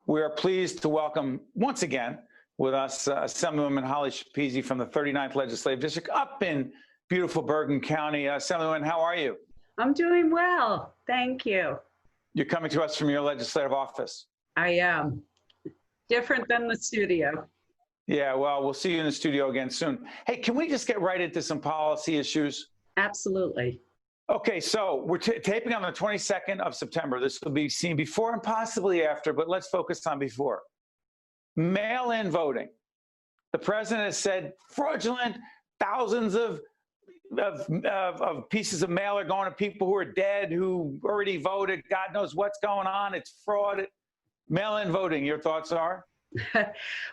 We are pleased to welcome once again with us Assemblywoman Holly Schepisi from the 39th Legislative District up in beautiful Bergen County. Assemblywoman, how are you? I'm doing well, thank you. You're coming to us from your legislative office. I am. Different than the studio. Yeah, well, we'll see you in the studio again soon. Hey, can we just get right into some policy issues? Absolutely. Okay, so we're taping on the 22nd of September. This will be seen before and possibly after, but let's focus on before. Mail-in voting. The president has said fraudulent, thousands of pieces of mail are going to people who are dead, who already voted. God knows what's going on. It's fraud. Mail-in voting, your thoughts are?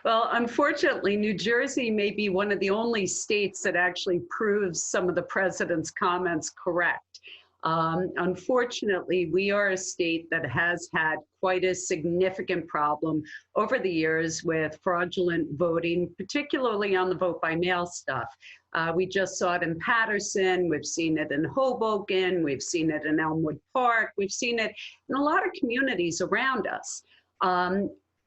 Well, unfortunately, New Jersey may be one of the only states that actually proves some of the president's comments correct. Unfortunately, we are a state that has had quite a significant problem over the years with fraudulent voting, particularly on the vote by mail stuff. We just saw it in Paterson, we've seen it in Hoboken, we've seen it in Elmwood Park, we've seen it in a lot of communities around us.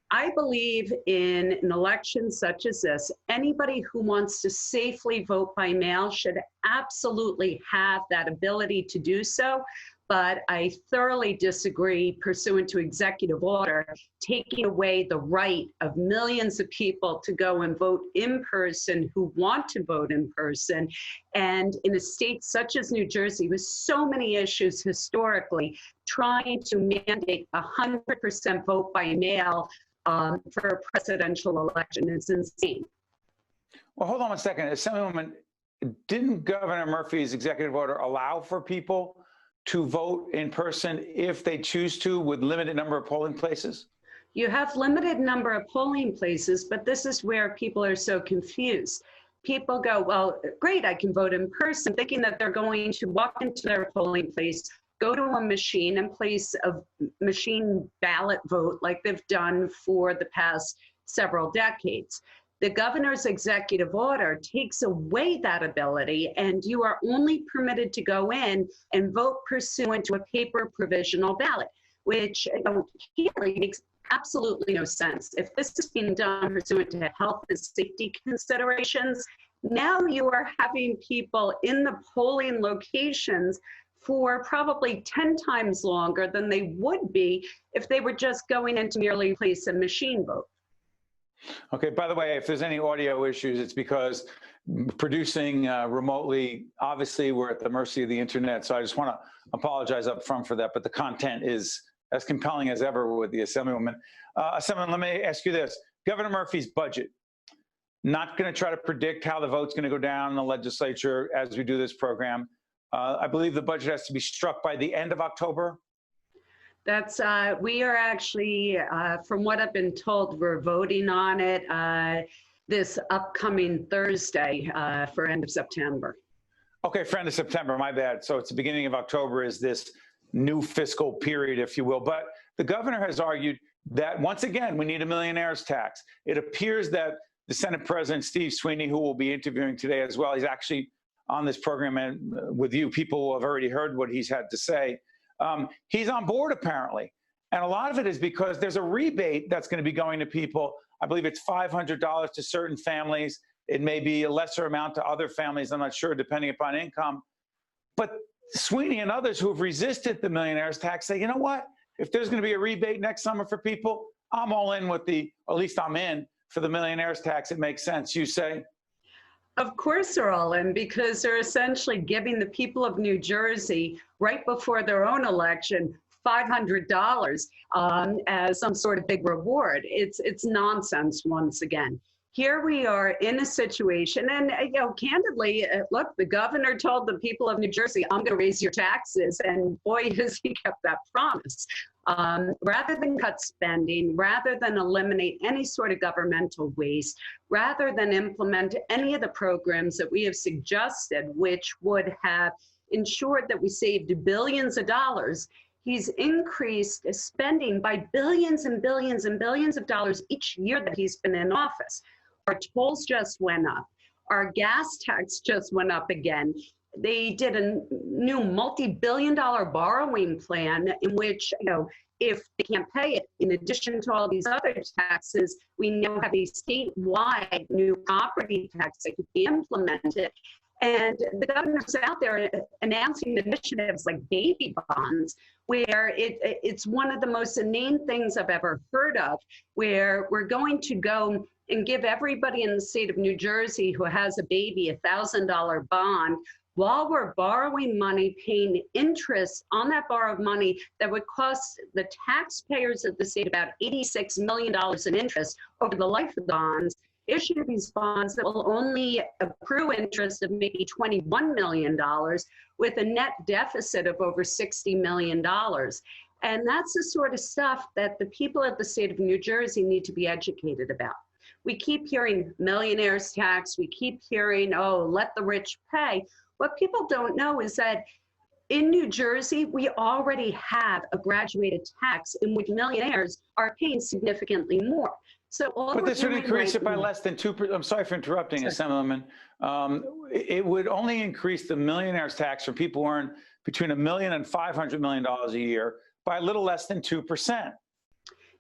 I believe in an election such as this, anybody who wants to safely vote by mail should absolutely have that ability to do so. But I thoroughly disagree, pursuant to executive order, taking away the right of millions of people to go and vote in person who want to vote in person. And in a state such as New Jersey, with so many issues historically, trying to mandate 100% vote by mail for a presidential election is insane. Well, hold on one second. Assemblywoman, didn't Governor Murphy's executive order allow for people to vote in person if they choose to, with limited number of polling places? You have limited number of polling places, but this is where people are so confused. People go, well, great, I can vote in person, thinking that they're going to walk into their polling place, go to a machine and place a machine ballot vote like they've done for the past several decades. The governor's executive order takes away that ability, and you are only permitted to go in and vote pursuant to a paper provisional ballot, which really makes absolutely no sense. If this is being done pursuant to health and safety considerations, now you are having people in the polling locations for probably 10 times longer than they would be if they were just going in to merely place a machine vote. Okay, by the way, if there's any audio issues, it's because producing remotely, obviously we're at the mercy of the internet, so I just want to apologize up front for that, but the content is as compelling as ever with the Assemblywoman. Assemblywoman, let me ask you this. Governor Murphy's budget, not going to try to predict how the vote's going to go down in the legislature as we do this program. I believe the budget has to be struck by the end of October. That's, we are actually, from what I've been told, we're voting on it this upcoming Thursday for end of September. Okay, for end of September, my bad. So it's the beginning of October is this new fiscal period, if you will. But the governor has argued that, once again, we need a millionaire's tax. It appears that the Senate President, Steve Sweeney, who will be interviewing today as well, he's actually on this program and with you. People have already heard what he's had to say. He's on board, apparently. And a lot of it is because there's a rebate that's going to be going to people. I believe it's $500 to certain families. It may be a lesser amount to other families. I'm not sure, depending upon income. But Sweeney and others who have resisted the millionaire's tax say, you know what? If there's going to be a rebate next summer for people, I'm all in with or at least I'm in for the millionaire's tax. It makes sense, you say? Of course they're all in, because they're essentially giving the people of New Jersey, right before their own election, $500 as some sort of big reward. It's nonsense once again. Here we are in a situation, and candidly, look, the governor told the people of New Jersey, I'm going to raise your taxes, and boy, has he kept that promise. Rather than cut spending, rather than eliminate any sort of governmental waste, rather than implement any of the programs that we have suggested, which would have ensured that we saved billions of dollars, he's increased spending by billions and billions and billions of dollars each year that he's been in office. Our tolls just went up. Our gas tax just went up again. They did a new multi-billion-dollar borrowing plan in which, if they can't pay it, in addition to all these other taxes, we now have a statewide new property tax that could be implemented. And the governor's out there announcing initiatives like baby bonds, where it's one of the most inane things I've ever heard of, where we're going to go and give everybody in the state of New Jersey who has a baby a $1,000 bond, while we're borrowing money, paying interest on that borrowed money that would cost the taxpayers of the state about $86 million in interest over the life of the bonds. Issue these bonds that will only accrue interest of maybe $21 million with a net deficit of over $60 million. And that's the sort of stuff that the people of the state of New Jersey need to be educated about. We keep hearing millionaires tax. We keep hearing, oh, let the rich pay. What people don't know is that in New Jersey, we already have a graduated tax in which millionaires are paying significantly more. So but this would increase it by less than 2%. I'm sorry for interrupting, Assemblywoman. It would only increase the millionaires tax for people who earn between $1 million and $500 million a year by a little less than 2%.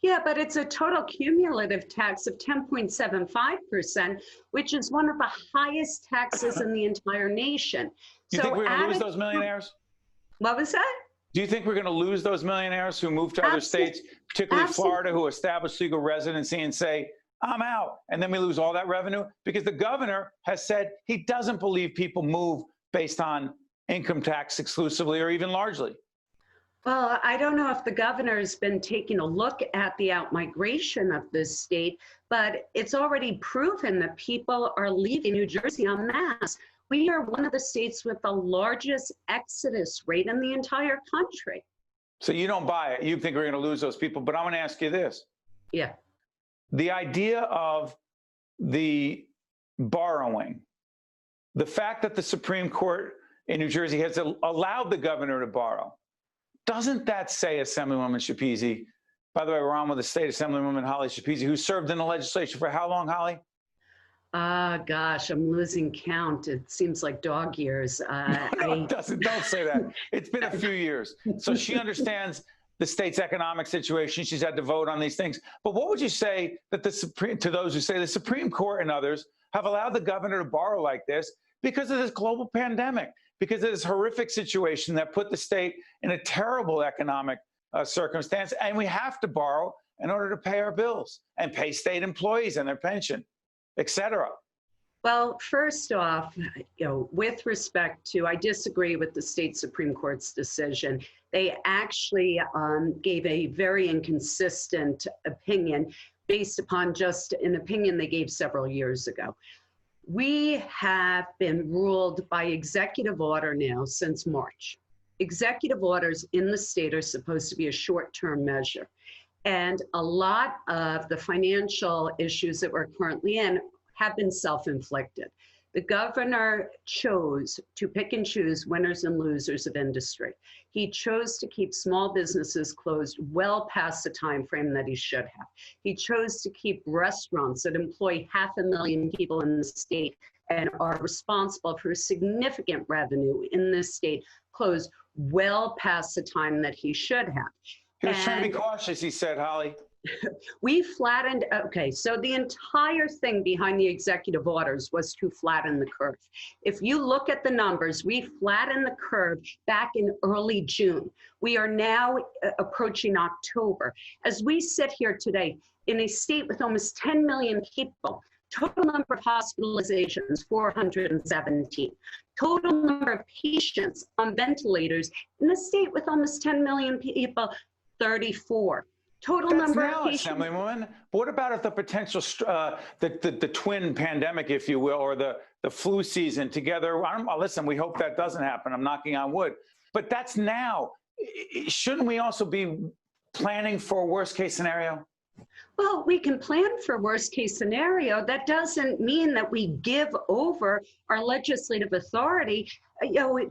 Yeah, but it's a total cumulative tax of 10.75%, which is one of the highest taxes in the entire nation. Do you think we're going to lose those millionaires? What was that? Do you think we're going to lose those millionaires who move to other states, particularly Florida, who establish legal residency and say, I'm out, and then we lose all that revenue? Because the governor has said he doesn't believe people move based on income tax exclusively or even largely. Well, I don't know if the governor's been taking a look at the outmigration of this state, but it's already proven that people are leaving New Jersey en masse. We are one of the states with the largest exodus rate in the entire country. So you don't buy it. You think we're going to lose those people. But I'm going to ask you this. Yeah. The idea of the borrowing, the fact that the Supreme Court in New Jersey has allowed the governor to borrow, doesn't that say, Assemblywoman Schepisi, by the way, we're on with the state Assemblywoman Holly Schepisi, who served in the legislature for how long, Holly? Gosh, I'm losing count. It seems like dog years. No, it doesn't. Don't say that. It's been a few years. So she understands the state's economic situation. She's had to vote on these things. But what would you say that to those who say the Supreme Court and others have allowed the governor to borrow like this because of this global pandemic, because of this horrific situation that put the state in a terrible economic circumstance, and we have to borrow in order to pay our bills and pay state employees and their pension, et cetera? Well, first off, with respect to, I disagree with the state Supreme Court's decision. They actually gave a very inconsistent opinion based upon just an opinion they gave several years ago. We have been ruled by executive order now since March. Executive orders in the state are supposed to be a short-term measure. And a lot of the financial issues that we're currently in have been self-inflicted. The governor chose to pick and choose winners and losers of industry. He chose to keep small businesses closed well past the time frame that he should have. He chose to keep restaurants that employ 500,000 people in the state and are responsible for significant revenue in this state closed well past the time that he should have. He was trying to be cautious, he said, Holly. We flattened, okay, so the entire thing behind the executive orders was to flatten the curve. If you look at the numbers, we flattened the curve back in early June. We are now approaching October. As we sit here today, in a state with almost 10 million people, total number of hospitalizations, 417. Total number of patients on ventilators in a state with almost 10 million people, 34. Total number of patients. Assemblywoman. But what about if the potential, the twin pandemic, if you will, or the flu season together? Listen, we hope that doesn't happen. I'm knocking on wood. But that's now. Shouldn't we also be planning for a worst case scenario? Well, we can plan for worst case scenario. That doesn't mean that we give over our legislative authority.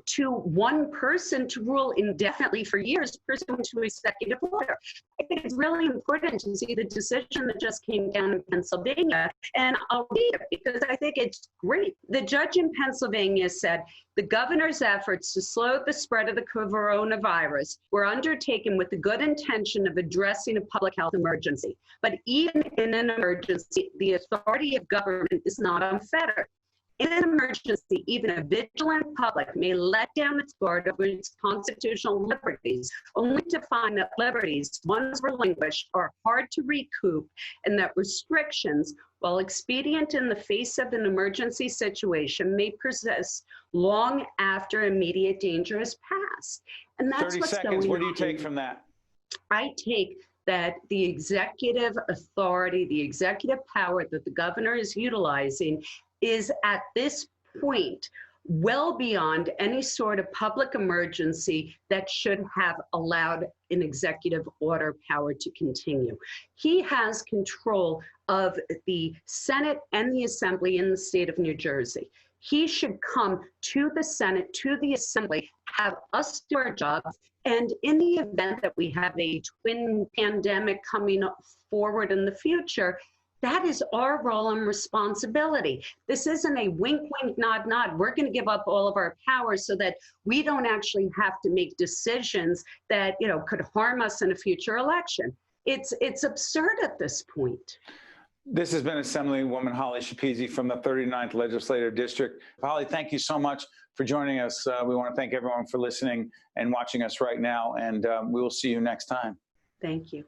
to one person to rule indefinitely for years pursuant to executive order. I think it's really important to see the decision that just came down in Pennsylvania, and I'll read it because I think it's great. The judge in Pennsylvania said the governor's efforts to slow the spread of the coronavirus were undertaken with the good intention of addressing a public health emergency. But even in an emergency, the authority of government is not unfettered. In an emergency, even a vigilant public may let down its guard over its constitutional liberties, only to find that liberties once relinquished are hard to recoup, and that restrictions, while expedient in the face of an emergency situation, may persist long after immediate danger has passed. And that's 30 what's seconds. going What do you on. take from that? I take that the executive authority, the executive power that the governor is utilizing is at this point well beyond any sort of public emergency that should have allowed an executive order power to continue. He has control of the Senate and the Assembly in the state of New Jersey. He should come to the Senate, to the Assembly, have us do our jobs, and in the event that we have a twin pandemic coming forward in the future, that is our role and responsibility. This isn't a wink, wink, nod, nod. We're going to give up all of our powers so that we don't actually have to make decisions that, could harm us in a future election. It's absurd at this point. This has been Assemblywoman Holly Schepisi from the 39th Legislative District. Holly, thank you so much for joining us. We want to thank everyone for listening and watching us right now, and we will see you next time. Thank you.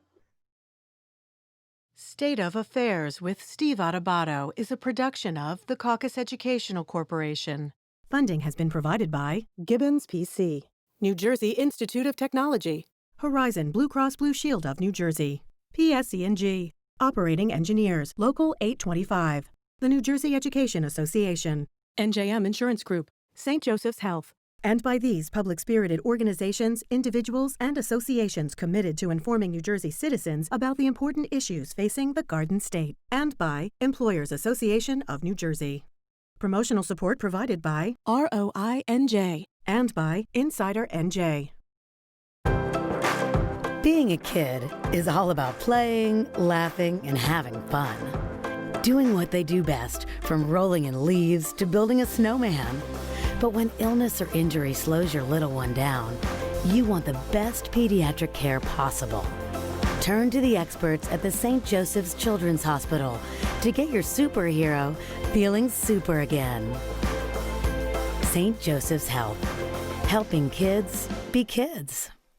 State of Affairs with Steve Adubato is a production of the Caucus Educational Corporation. Funding has been provided by Gibbons PC, New Jersey Institute of Technology, Horizon Blue Cross Blue Shield of New Jersey, PSE&G, Operating Engineers, Local 825, the New Jersey Education Association, NJM Insurance Group, St. Joseph's Health, and by these public-spirited organizations, individuals, and associations committed to informing New Jersey citizens about the important issues facing the Garden State, and by Employers Association of New Jersey. Promotional support provided by ROINJ and by Insider NJ. Being a kid is all about playing, laughing, and having fun. Doing what they do best, from rolling in leaves to building a snowman. But when illness or injury slows your little one down, you want the best pediatric care possible. Turn to the experts at the St. Joseph's Children's Hospital to get your superhero feeling super again. St. Joseph's Health, helping kids be kids.